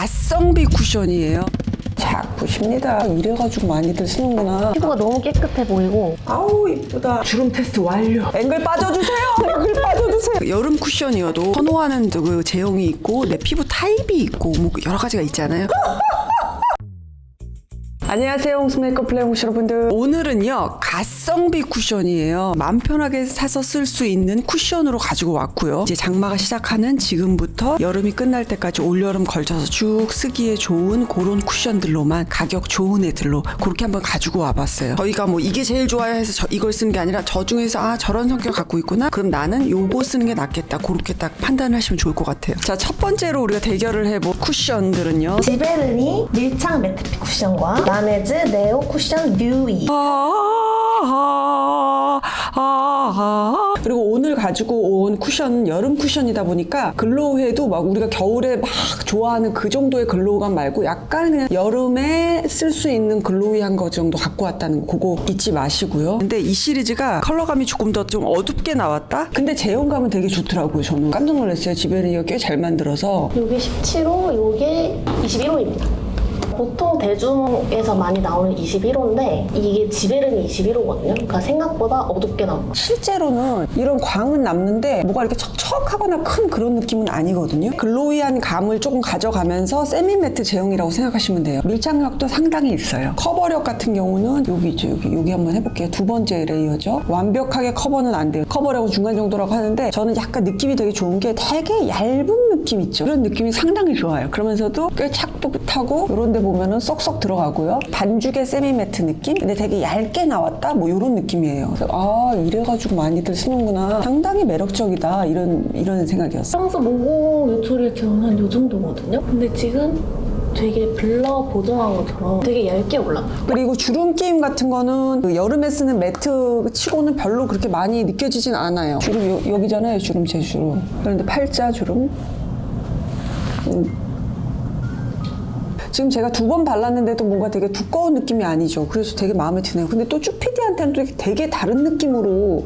가성비 쿠션이에요. 작부십니다. 이래가지고 많이들 쓰는구나. 피부가 너무 깨끗해 보이고 아우 이쁘다. 주름 테스트 완료. 앵글 빠져주세요. 앵글 빠져주세요. 여름 쿠션이어도 선호하는 그 제형이 있고 내 피부 타입이 있고 뭐 여러 가지가 있잖아요. 안녕하세요, 홍수 메이크업 플레이 홍시 여러분들. 오늘은요 가성비 쿠션이에요. 마음 편하게 사서 쓸 수 있는 쿠션으로 가지고 왔고요. 이제 장마가 시작하는 지금부터 여름이 끝날 때까지 올여름 걸쳐서 쭉 쓰기에 좋은 그런 쿠션들로만 가격 좋은 애들로 그렇게 한번 가지고 와봤어요. 저희가 뭐 이게 제일 좋아요 해서 이걸 쓰는 게 아니라 저 중에서 아 저런 성격 갖고 있구나, 그럼 나는 요거 쓰는 게 낫겠다, 그렇게 딱 판단을 하시면 좋을 것 같아요. 자, 첫 번째로 우리가 대결을 해볼 쿠션들은요, 지베르니 밀착 매트픽 쿠션과 라네즈 네오 쿠션 듀이. 그리고 오늘 가지고 온 쿠션은 여름 쿠션이다 보니까 글로우해도 막 우리가 겨울에 막 좋아하는 그 정도의 글로우감 말고 약간 그냥 여름에 쓸 수 있는 글로우한 거 정도 갖고 왔다는 거, 그거 잊지 마시고요. 근데 이 시리즈가 컬러감이 조금 더 좀 어둡게 나왔다? 근데 제형감은 되게 좋더라고요. 저는 깜짝 놀랐어요. 지베르니가 꽤 잘 만들어서. 요게 17호, 요게 21호입니다. 보통 대중에서 많이 나오는 21호인데 이게 지베르니 21호거든요. 그러니까 생각보다 어둡게 나옵니다. 실제로는 이런 광은 남는데 뭐가 이렇게 척척하거나 큰 그런 느낌은 아니거든요. 글로이한 감을 조금 가져가면서 세미매트 제형이라고 생각하시면 돼요. 밀착력도 상당히 있어요. 커버력 같은 경우는 여기죠. 여기 한번 해볼게요. 두 번째 레이어죠. 완벽하게 커버는 안 돼요. 커버력은 중간 정도라고 하는데 저는 약간 느낌이 되게 좋은 게 되게 얇은 느낌 있죠. 그런 느낌이 상당히 좋아요. 그러면서도 꽤 착붙하고 이런 데 보면은 쏙쏙 들어가고요. 반죽의 세미매트 느낌? 근데 되게 얇게 나왔다? 뭐 이런 느낌이에요. 그래서 아, 이래가지고 많이들 쓰는구나. 상당히 매력적이다. 이런 생각이었어요. 평소 모공 유출일 경우는 요 정도거든요. 근데 지금 되게 블러 보정한 것처럼 되게 얇게 올라가요. 그리고 주름 끼임 같은 거는 그 여름에 쓰는 매트 치고는 별로 그렇게 많이 느껴지진 않아요. 주름 여기잖아요. 주름 제 주름. 그런데 팔자 주름. 지금 제가 두 번 발랐는데도 뭔가 되게 두꺼운 느낌이 아니죠. 그래서 되게 마음에 드네요. 근데 또 쭈피디한테는 또 되게 다른 느낌으로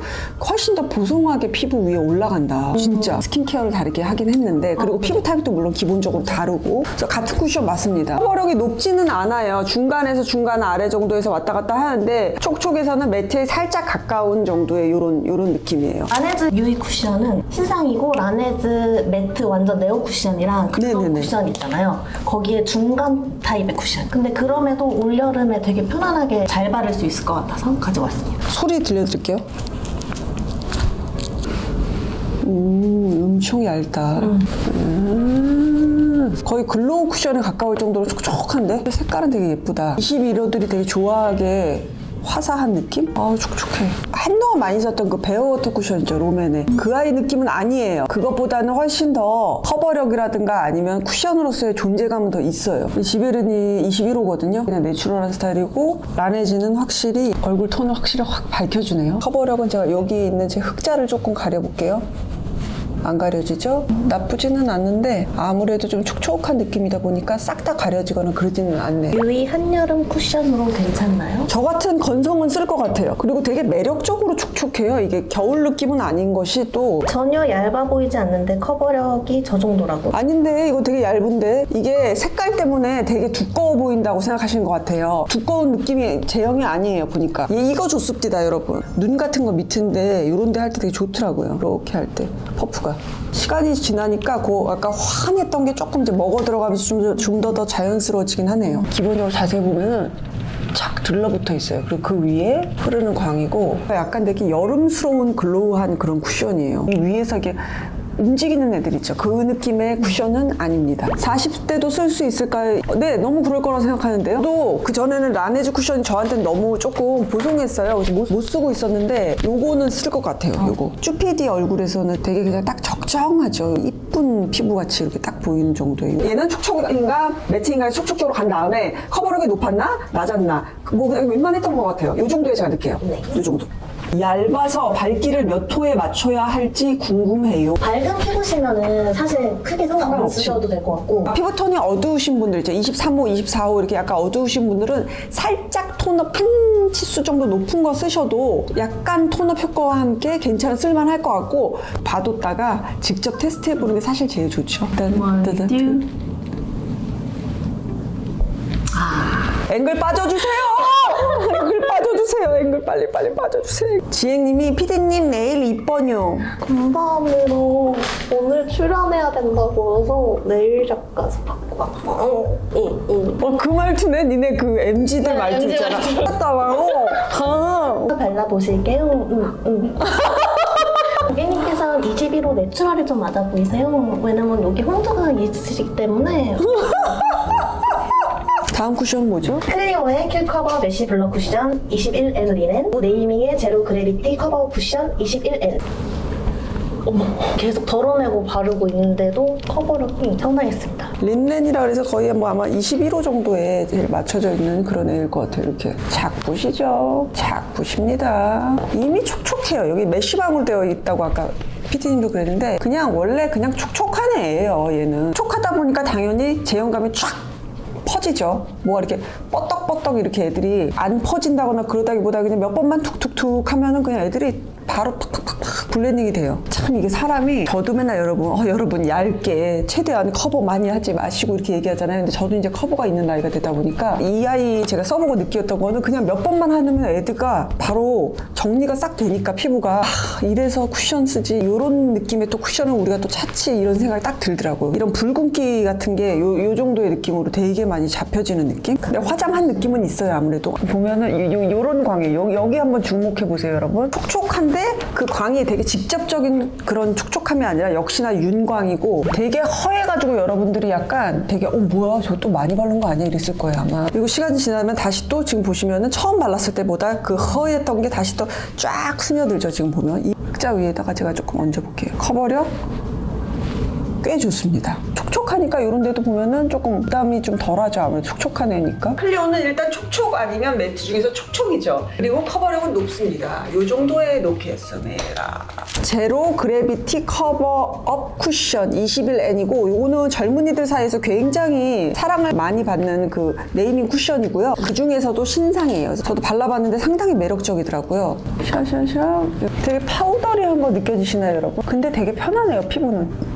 훨씬 더 보송하게 피부 위에 올라간다. 진짜 스킨케어를 다르게 하긴 했는데, 그리고 피부 타입도 물론 기본적으로 다르고. 그래서 같은 쿠션 맞습니다. 커버력이 높지는 않아요. 중간에서 중간 아래 정도에서 왔다 갔다 하는데 촉촉에서는 매트에 살짝 가까운 정도의 요런 느낌이에요. 라네즈 유이 쿠션은 신상이고 라네즈 매트 완전 네오 쿠션이랑 그런 네네네. 쿠션 있잖아요. 거기에 중간 타입의 쿠션. 근데 그럼에도 올여름에 되게 편안하게 잘 바를 수 있을 것 같아서 가져왔습니다. 소리 들려드릴게요. 엄청 얇다. 거의 글로우 쿠션에 가까울 정도로 촉촉한데 색깔은 되게 예쁘다. 21호들이 되게 좋아하게 화사한 느낌? 아우 촉촉해. 한동안 많이 썼던 그 베어워터 쿠션 있죠, 롬앤의 그 아이 느낌은 아니에요. 그것보다는 훨씬 더 커버력이라든가 아니면 쿠션으로서의 존재감은 더 있어요. 지베르니 21호거든요. 그냥 내추럴한 스타일이고, 라네즈는 확실히 얼굴 톤을 확실히 확 밝혀주네요. 커버력은 제가 여기 있는 제 흑자를 조금 가려볼게요. 안 가려지죠? 나쁘지는 않는데 아무래도 좀 촉촉한 느낌이다 보니까 싹 다 가려지거나 그러지는 않네. 유이 한여름 쿠션으로 괜찮나요? 저 같은 건성은 쓸 것 같아요. 그리고 되게 매력적으로 촉촉해요. 이게 겨울 느낌은 아닌 것이 또 전혀 얇아 보이지 않는데 커버력이 저 정도라고. 아닌데 이거 되게 얇은데 이게 색깔 때문에 되게 두꺼워 보인다고 생각하시는 것 같아요. 두꺼운 느낌이 제형이 아니에요. 보니까 이거 좋습니다, 여러분. 눈 같은 거 밑인데 이런 데 할 때 되게 좋더라고요. 이렇게 할 때 퍼프가. 시간이 지나니까 그 아까 환했던 게 조금 이제 먹어 들어가면서 좀 더 자연스러워지긴 하네요. 기본적으로 자세히 보면은 착 들러붙어 있어요. 그리고 그 위에 흐르는 광이고 약간 되게 여름스러운 글로우한 그런 쿠션이에요. 이 위에서 이게 움직이는 애들 있죠. 그 느낌의 쿠션은 아닙니다. 40대도 쓸 수 있을까요? 네, 너무 그럴 거라고 생각하는데요. 또 그전에는 라네즈 쿠션이 저한테는 너무 조금 보송했어요. 그래서 못 쓰고 있었는데 요거는 쓸 것 같아요. 요거 쭈피디 얼굴에서는 되게 그냥 딱 적정하죠. 이쁜 피부같이 이렇게 딱 보이는 정도예요. 얘는 촉촉인가 매트인가 촉촉적으로 간 다음에 커버력이 높았나 낮았나 뭐 그냥 웬만했던 것 같아요. 요 정도에 제가 느껴요. 네. 요 정도. 얇아서 밝기를 몇 호에 맞춰야 할지 궁금해요. 밝은 피부시면은 사실 크게 상관 안 상관없지. 쓰셔도 될 것 같고, 피부톤이 어두우신 분들 있죠. 23호, 24호 이렇게 약간 어두우신 분들은 살짝 톤업 한 치수 정도 높은 거 쓰셔도 약간 톤업 효과와 함께 괜찮아 쓸만할 것 같고, 봐뒀다가 직접 테스트해보는 게 사실 제일 좋죠. 일단 앵글 빠져주세요. 앵글 빠져주세요. 앵글 빨리 빠져주세요. 지혜님이 피디님 내일 이뻐요. 금밤으로 오늘 출연해야 된다고 해서 내일 작가서 받고 왔어. 그 말투네. 니네 그 MZ들 네, 말투 MZ 있잖아. 말투. 갔다 와요. 발라보실게요. 고객님께서는 21호 내추럴이 좀 맞아 보이세요. 왜냐면 여기 홍조가 있으시기 때문에. 다음 쿠션 뭐죠? 클리오의 킬 커버 메쉬 블러 쿠션 21L 리넨, 네이밍의 제로 그래비티 커버 쿠션 21L. 어머, 계속 덜어내고 바르고 있는데도 커버력이 상당했습니다. 린넨이라 그래서 거의 뭐 아마 21호 정도에 제일 맞춰져 있는 그런 애일 것 같아요. 이렇게 작붓이죠. 작붓입니다. 이미 촉촉해요. 여기 메쉬방울 되어 있다고 아까 PD님도 그랬는데 그냥 원래 그냥 촉촉한 애예요. 얘는 촉촉하다 보니까 당연히 제형감이 쫙 퍼지죠. 뭐가 이렇게 뻐떡뻐떡 이렇게 애들이 안 퍼진다거나 그러다기보다 그냥 몇 번만 툭툭툭 하면은 그냥 애들이 바로 팍팍팍팍 블렌딩이 돼요. 참 이게 사람이 저도 맨날 여러분 얇게 최대한 커버 많이 하지 마시고 이렇게 얘기하잖아요. 근데 저도 이제 커버가 있는 나이가 되다 보니까 이 아이 제가 써보고 느꼈던 거는 그냥 몇 번만 하면 애들가 바로 정리가 싹 되니까 피부가 이래서 쿠션 쓰지 이런 느낌의 또 쿠션을 우리가 또 찾지 이런 생각이 딱 들더라고요. 이런 붉은기 같은 게 요 정도의 느낌으로 되게 많이 잡혀지는 느낌? 근데 화장한 느낌은 있어요. 아무래도 보면은 요런 광이 여기 한번 주목해 보세요. 여러분 촉촉한데 그 광이 되게 직접적인 그런 촉촉함이 아니라 역시나 윤광이고 되게 허해가지고 여러분들이 약간 되게 뭐야 저 또 많이 바른 거 아니야 이랬을 거예요 아마. 그리고 시간이 지나면 다시 또 지금 보시면은 처음 발랐을 때보다 그 허했던 게 다시 또 쫙 스며들죠. 지금 보면 이 액자 위에다가 제가 조금 얹어볼게요. 커버력 꽤 좋습니다. 촉촉하니까 이런 데도 보면은 조금 부담이 좀 덜하죠. 아무래도 촉촉한 애니까. 클리오는 일단 촉촉 아니면 매트 중에서 촉촉이죠. 그리고 커버력은 높습니다. 이 정도에 놓겠습니다. 제로 그래비티 커버업 쿠션 21N이고 이거는 젊은이들 사이에서 굉장히 사랑을 많이 받는 그 네이밍 쿠션이고요. 그 중에서도 신상이에요. 저도 발라봤는데 상당히 매력적이더라고요. 샤샤샤. 되게 파우더리한 거 느껴지시나요, 여러분? 근데 되게 편하네요, 피부는.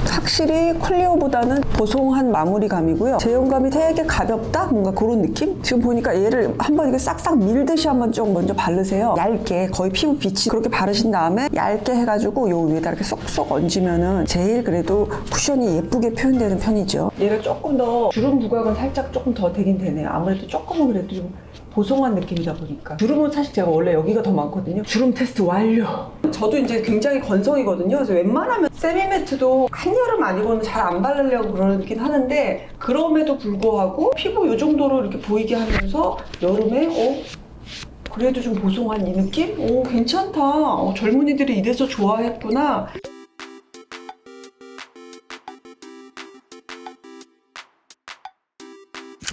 확실히 클리오보다는 보송한 마무리감이고요. 제형감이 되게 가볍다? 뭔가 그런 느낌? 지금 보니까 얘를 한번 이렇게 싹싹 밀듯이 한번 좀 먼저 바르세요. 얇게 거의 피부 빛이 그렇게 바르신 다음에 얇게 해가지고 요 위에다 이렇게 쏙쏙 얹으면은 제일 그래도 쿠션이 예쁘게 표현되는 편이죠. 얘가 조금 더 주름 부각은 살짝 조금 더 되긴 되네요. 아무래도 조금은 그래도 좀 보송한 느낌이다 보니까. 주름은 사실 제가 원래 여기가 더 많거든요. 주름 테스트 완료. 저도 이제 굉장히 건성이거든요. 그래서 웬만하면 세미매트도 한여름 아니고는 잘 안 바르려고 그러긴 하는데 그럼에도 불구하고 피부 이 정도로 이렇게 보이게 하면서 여름에 그래도 좀 보송한 이 느낌? 괜찮다. 젊은이들이 이래서 좋아했구나.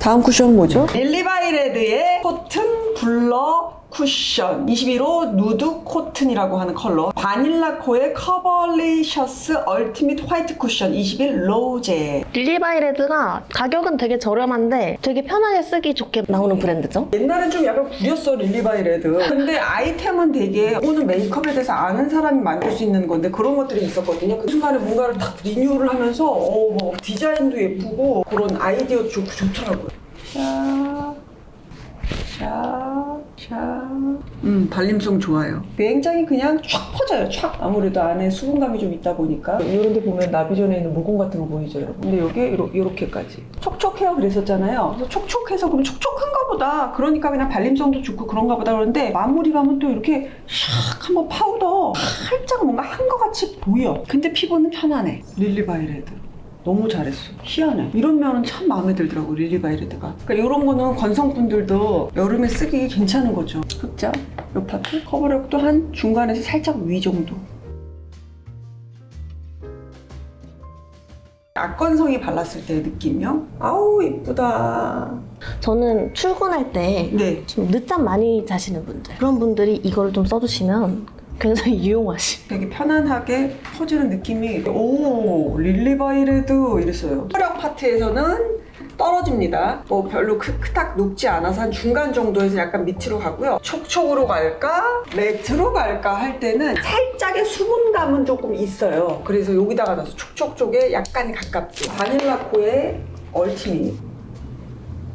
다음 쿠션은 뭐죠? 릴리바이레드의 코튼 블러 쿠션 21호 누드 코튼이라고 하는 컬러 바닐라코의 커버리셔스 얼티밋 화이트 쿠션 21 로제. 릴리바이레드가 가격은 되게 저렴한데 되게 편하게 쓰기 좋게 나오는 브랜드죠. 옛날엔 좀 약간 구렸어 릴리바이레드. 근데 아이템은 되게 오늘 메이크업에 대해서 아는 사람이 만들 수 있는 건데 그런 것들이 있었거든요. 그 순간에 뭔가를 딱 리뉴얼을 하면서 뭐 디자인도 예쁘고 그런 아이디어도 좋더라고요. 발림성 좋아요. 굉장히 그냥 촥 퍼져요. 촥. 아무래도 안에 수분감이 좀 있다 보니까 이런 데 보면 나비존에 있는 모공 같은 거 보이죠, 여러분? 근데 여기에 이렇게까지 촉촉해요 그랬었잖아요. 그래서 촉촉해서 그럼 촉촉한가 보다. 그러니까 그냥 발림성도 좋고 그런가 보다 그러는데 마무리감은 또 이렇게 샥 한번 파우더 살짝 뭔가 한 것 같이 보여. 근데 피부는 편안해. 릴리바이레드. 너무 잘했어. 희한해. 이런 면은 참 마음에 들더라고 릴리바이레드가. 그러니까 이런 거는 건성분들도 여름에 쓰기 괜찮은 거죠. 흑자, 요 파트 커버력도 한 중간에서 살짝 위 정도. 악건성이 발랐을 때의 느낌이요? 아우 예쁘다. 저는 출근할 때 좀 네. 늦잠 많이 자시는 분들 그런 분들이 이거를 좀 써주시면 굉장히 유용하시. 되게 편안하게 퍼지는 느낌이 오 릴리바이레드 이랬어요. 커버력 파트에서는 떨어집니다. 뭐 별로 크닥 높지 않아서 한 중간 정도에서 약간 밑으로 가고요. 촉촉으로 갈까? 매트로 갈까? 할 때는 살짝의 수분감은 조금 있어요. 그래서 여기다가 넣어서 촉촉 쪽에 약간 가깝게 바닐라코의 얼티밋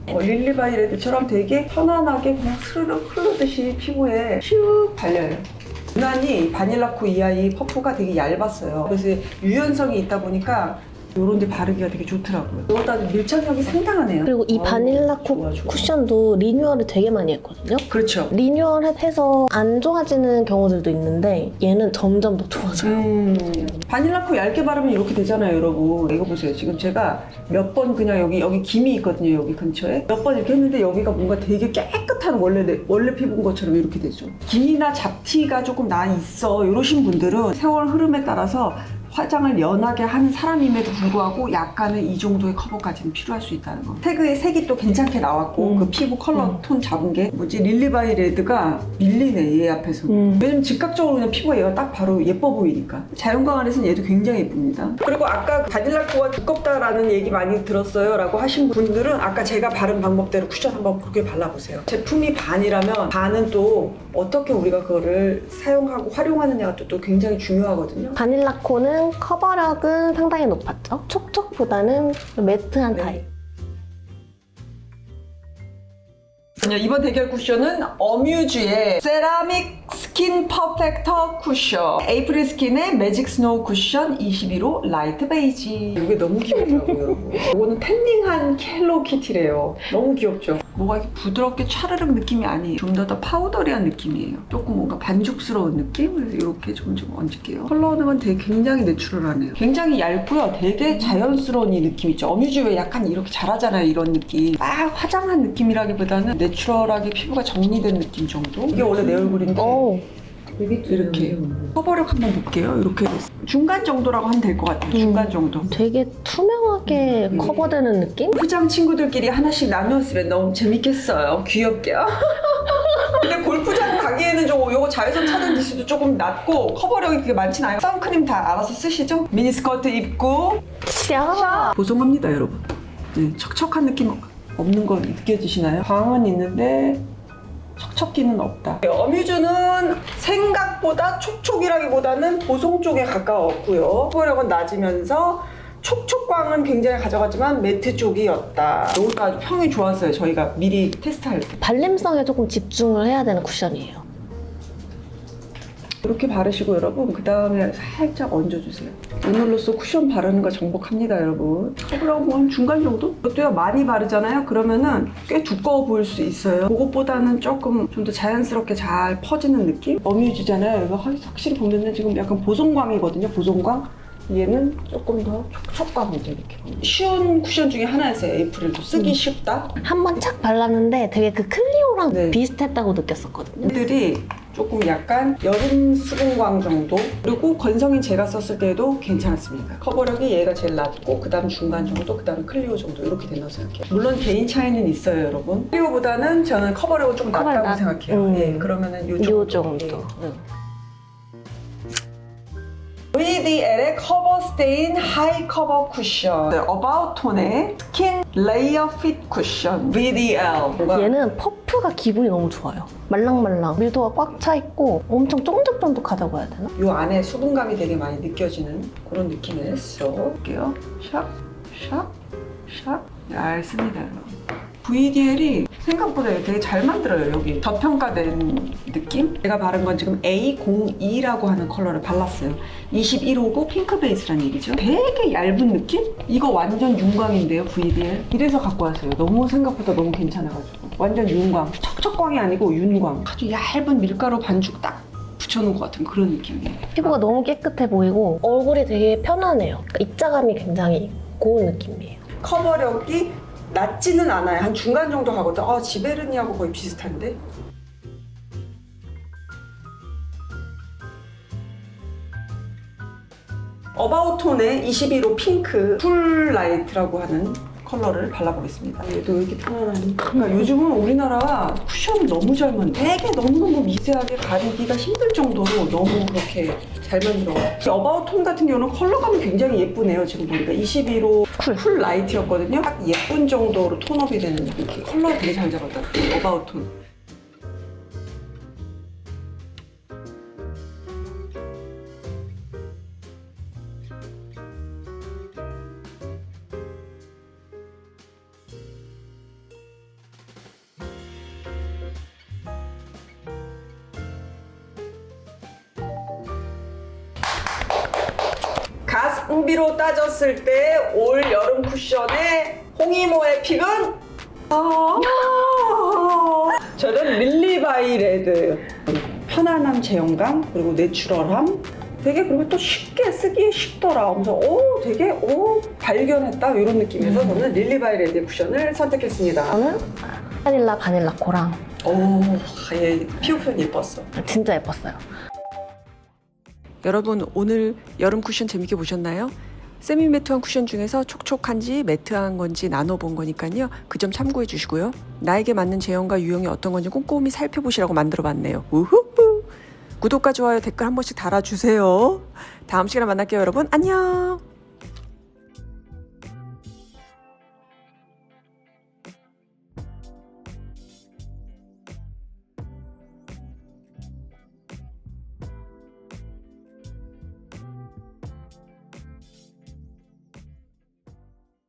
릴리바이레드처럼 되게 편안하게 그냥 스르륵 흐르듯이 피부에 슉 발려요. 유난히 바닐라코 이 아이 퍼프가 되게 얇았어요. 그래서 유연성이 있다 보니까 요런 데 바르기가 되게 좋더라고요. 이것도 밀착력이 상당하네요. 그리고 이 바닐라 좋아, 좋아. 쿠션도 리뉴얼을 되게 많이 했거든요. 그렇죠. 리뉴얼해서 안 좋아지는 경우들도 있는데 얘는 점점 더 좋아져요. 바닐라코 얇게 바르면 이렇게 되잖아요, 여러분. 이거 보세요. 지금 제가 몇 번 그냥 여기 김이 있거든요, 여기 근처에. 몇 번 이렇게 했는데 여기가 뭔가 되게 깨끗한 원래 피부인 것처럼 이렇게 되죠. 김이나 잡티가 조금 나 있어 이러신 분들은 세월 흐름에 따라서 화장을 연하게 하는 사람임에도 불구하고 약간의 이 정도의 커버까지는 필요할 수 있다는 거. 태그의 색이 또 괜찮게 나왔고 그 피부 컬러 톤 잡은 게 뭐지? 릴리바이 레드가 밀리네, 얘 앞에서. 왜냐면 즉각적으로 그냥 피부가 얘가 딱 바로 예뻐 보이니까. 자연광 안에서는 얘도 굉장히 예쁩니다. 그리고 아까 바닐라코가 두껍다라는 얘기 많이 들었어요 라고 하신 분들은 아까 제가 바른 방법대로 쿠션 한번 그렇게 발라보세요. 제품이 반이라면 반은 또 어떻게 우리가 그거를 사용하고 활용하느냐가 또 굉장히 중요하거든요. 바닐라코는 커버력은 상당히 높았죠. 촉촉보다는 매트한 네. 타입. 이번 대결 쿠션은 어뮤즈의 세라믹 스킨 퍼펙터 쿠션, 에이프릴 스킨의 매직 스노우 쿠션 21호 라이트 베이지. 이게 너무 귀엽더라고요, 여러분. 이거는 태닝한 헬로키티래요. 너무 귀엽죠? 뭐가 이렇게 부드럽게 차르륵 느낌이 아니에요. 좀 더 파우더리한 느낌이에요. 조금 뭔가 반죽스러운 느낌? 그래서 이렇게 좀 얹을게요. 컬러는 되게 굉장히 내추럴하네요. 굉장히 얇고요. 되게 자연스러운 이 느낌 있죠. 어뮤즈 왜 약간 이렇게 잘하잖아요, 이런 느낌. 막 화장한 느낌이라기보다는 내추럴하게 피부가 정리된 느낌 정도? 이게 원래 내 얼굴인데 이렇게 커버력 한번 볼게요. 이렇게 중간 정도라고 하면 될 것 같아요. 중간 정도. 되게 투명하게 커버되는 느낌? 후장 친구들끼리 하나씩 나누었으면 너무 재밌겠어요. 귀엽게요. 근데 골프장 가기에는 요거 자외선 차단 지수도 조금 낮고 커버력이 그렇게 많진 않아요. 선크림 다 알아서 쓰시죠? 미니스커트 입고 야! 보송합니다, 여러분. 네, 척척한 느낌 없는 거 느껴지시나요? 광은 있는데 척척기는 없다. 어뮤즈는 생각보다 촉촉이라기보다는 보송 쪽에 가까웠고요. 커버력은 낮으면서 촉촉광은 굉장히 가져갔지만 매트 쪽이었다. 여기가 아주 평이 좋았어요. 저희가 미리 테스트할 때. 발림성에 조금 집중을 해야 되는 쿠션이에요. 이렇게 바르시고 여러분 그 다음에 살짝 얹어주세요. 오늘로써 쿠션 바르는 거 정복합니다, 여러분. 커버력 뭐 한 중간 정도? 이것도요 많이 바르잖아요. 그러면은 꽤 두꺼워 보일 수 있어요. 그것보다는 조금 좀 더 자연스럽게 잘 퍼지는 느낌? 어뮤즈잖아요. 이거 확실히 보면은 지금 약간 보송광이거든요. 보송광. 얘는 조금 더 촉촉광이죠, 이렇게. 쉬운 쿠션 중에 하나였어요. 에이프릴도 쓰기 쉽다. 한 번 착 발랐는데 되게 그 클리오랑 네. 비슷했다고 느꼈었거든요. 애들이 조금 약간 여름 수분광 정도, 그리고 건성인 제가 썼을 때도 괜찮았습니다. 커버력이 얘가 제일 낮고 그 다음 중간 정도, 그 다음 클리오 정도 이렇게 된다고 생각해요. 물론 개인 차이는 있어요, 여러분. 클리오보다는 저는 커버력은 좀 낮다고 생각해요. 예, 그러면은 요 정도. 예. VDL의 커버 스테인 하이 커버 쿠션, 어바웃 톤의 스킨 레이어 핏 쿠션 VDL. 얘는 퍼프가 기분이 너무 좋아요. 말랑말랑 밀도가 꽉 차 있고 엄청 쫀득쫀득하다고 해야 되나? 요 안에 수분감이 되게 많이 느껴지는 그런 느낌을 써볼게요. 샥, 샥, 샥. 얇습니다, 여러분. VDL이 생각보다 되게 잘 만들어요. 여기 저평가된 느낌? 제가 바른 건 지금 A02라고 하는 컬러를 발랐어요. 21호고 핑크 베이스라는 얘기죠. 되게 얇은 느낌? 이거 완전 윤광인데요, VDL. 이래서 갖고 왔어요. 너무 생각보다 너무 괜찮아가지고. 완전 윤광. 척척광이 아니고 윤광. 아주 얇은 밀가루 반죽 딱 붙여놓은 것 같은 그런 느낌이에요. 피부가 너무 깨끗해 보이고 얼굴이 되게 편안해요. 그러니까 입자감이 굉장히 고운 느낌이에요. 커버력이 낮지는 않아요. 한 중간 정도 하거든. 지베르니하고 거의 비슷한데? 어바웃 톤의 21호 핑크 풀 라이트라고 하는 컬러를 발라보겠습니다. 얘도 이렇게 편안하니. 그러니까 요즘은 우리나라 쿠션을 너무 잘 만들어. 되게 너무너무 미세하게 가리기가 힘들 정도로 너무 그렇게 잘 만들어. 어바웃 톤 같은 경우는 컬러감이 굉장히 예쁘네요. 지금 보니까 21호 풀 라이트였거든요. 딱 예쁜 정도로 톤업이 되는 이렇게 컬러 되게 잘 잡았다. 어바웃 톤. 가성비로 따졌을 때 올 여름 쿠션의 홍이모의 픽은 저는 릴리바이 레드. 편안함, 제형감, 그리고 내추럴함. 되게 그리고 또 쉽게 쓰기에 쉽더라. 그래서 되게 발견했다 이런 느낌에서 저는 릴리바이 레드 쿠션을 선택했습니다. 저는 바닐라 바닐라 코랑 얘 피부 표현 예뻤어. 진짜 예뻤어요. 여러분 오늘 여름 쿠션 재밌게 보셨나요? 세미 매트한 쿠션 중에서 촉촉한지 매트한 건지 나눠본 거니까요. 그 점 참고해 주시고요. 나에게 맞는 제형과 유형이 어떤 건지 꼼꼼히 살펴보시라고 만들어 봤네요. 우후후. 구독과 좋아요 댓글 한 번씩 달아주세요. 다음 시간에 만날게요 여러분. 안녕.